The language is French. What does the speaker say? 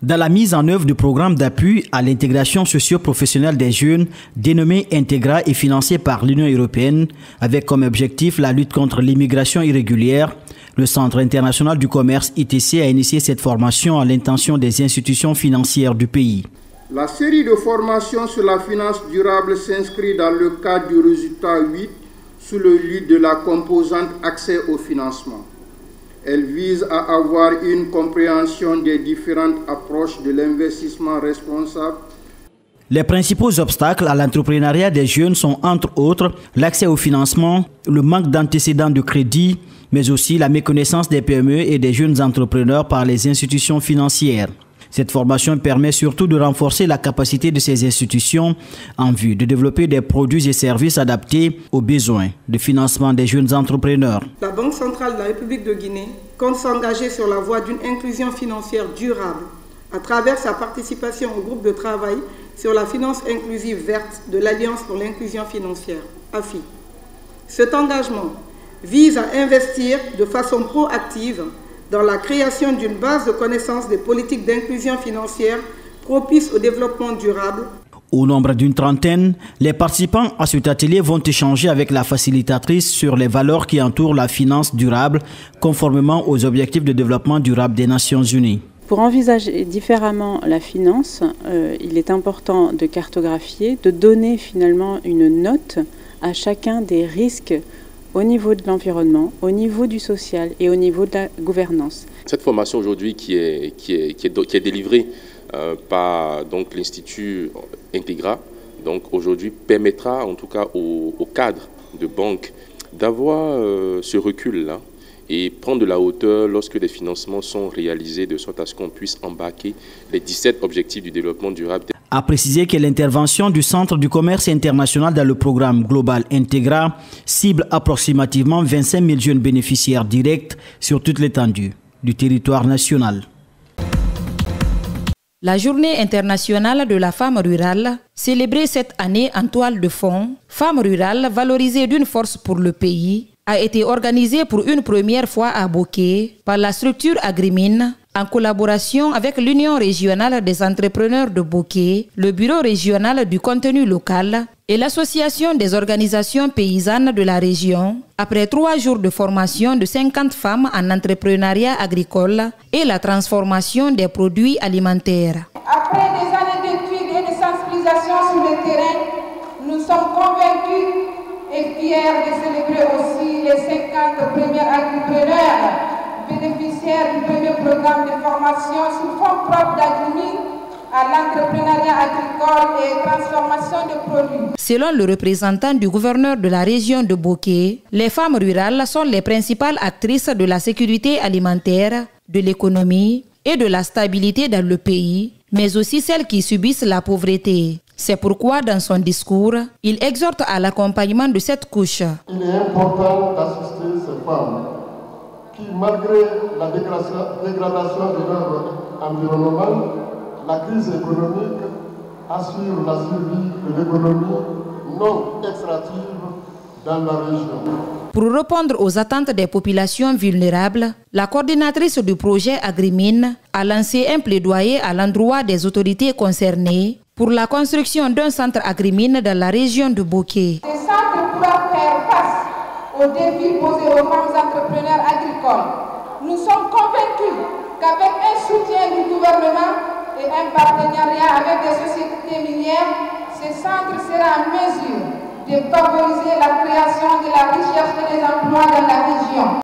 Dans la mise en œuvre du programme d'appui à l'intégration socio-professionnelle des jeunes, dénommé Integra et financé par l'Union européenne, avec comme objectif la lutte contre l'immigration irrégulière, le Centre international du commerce ITC a initié cette formation à l'intention des institutions financières du pays. La série de formations sur la finance durable s'inscrit dans le cadre du résultat 8 sous le lead de la composante accès au financement. Elle vise à avoir une compréhension des différentes approches de l'investissement responsable. Les principaux obstacles à l'entrepreneuriat des jeunes sont entre autres l'accès au financement, le manque d'antécédents de crédit, mais aussi la méconnaissance des PME et des jeunes entrepreneurs par les institutions financières. Cette formation permet surtout de renforcer la capacité de ces institutions en vue de développer des produits et services adaptés aux besoins de financement des jeunes entrepreneurs. La Banque centrale de la République de Guinée compte s'engager sur la voie d'une inclusion financière durable à travers sa participation au groupe de travail sur la finance inclusive verte de l'Alliance pour l'inclusion financière, AFI. Cet engagement vise à investir de façon proactive dans la création d'une base de connaissances des politiques d'inclusion financière propices au développement durable. Au nombre d'une trentaine, les participants à cet atelier vont échanger avec la facilitatrice sur les valeurs qui entourent la finance durable, conformément aux objectifs de développement durable des Nations Unies. Pour envisager différemment la finance, il est important de cartographier, de donner finalement une note à chacun des risques au niveau de l'environnement, au niveau du social et au niveau de la gouvernance. Cette formation aujourd'hui qui est délivrée par l'Institut Integra, aujourd'hui permettra en tout cas aux cadres de banque d'avoir ce recul-là et prendre de la hauteur lorsque les financements sont réalisés de sorte à ce qu'on puisse embarquer les 17 objectifs du développement durable. A précisé que l'intervention du Centre du commerce international dans le programme Global Integra cible approximativement 25 000 jeunes bénéficiaires directs sur toute l'étendue du territoire national. La Journée internationale de la femme rurale, célébrée cette année en toile de fond, Femmes rurales valorisées d'une force pour le pays, a été organisée pour une première fois à Boké par la structure Agrimine, en collaboration avec l'Union régionale des entrepreneurs de Boké, le Bureau régional du contenu local et l'Association des organisations paysannes de la région, après 3 jours de formation de 50 femmes en entrepreneuriat agricole et la transformation des produits alimentaires. Après des années d'études et de sensibilisation sur le terrain, nous sommes convaincus et fiers de célébrer aussi les 50 premiers entrepreneurs bénéficiaires du premier programme de formation sous fonds propres d'Agrimine à l'entrepreneuriat agricole et transformation de produits. Selon le représentant du gouverneur de la région de Boké, les femmes rurales sont les principales actrices de la sécurité alimentaire, de l'économie et de la stabilité dans le pays, mais aussi celles qui subissent la pauvreté. C'est pourquoi, dans son discours, il exhorte à l'accompagnement de cette couche. Il est important d'assister ces femmes qui, malgré la dégradation de leur environnement, la crise économique, assurent la survie de l'économie non extractive dans la région. Pour répondre aux attentes des populations vulnérables, la coordinatrice du projet Agrimine a lancé un plaidoyer à l'endroit des autorités concernées pour la construction d'un centre Agrimine dans la région de Boké. Ce centre pourra faire face aux défis posés aux femmes entrepreneurs agricoles. Nous sommes convaincus qu'avec un soutien du gouvernement et un partenariat avec des sociétés minières, ce centre sera en mesure de favoriser la création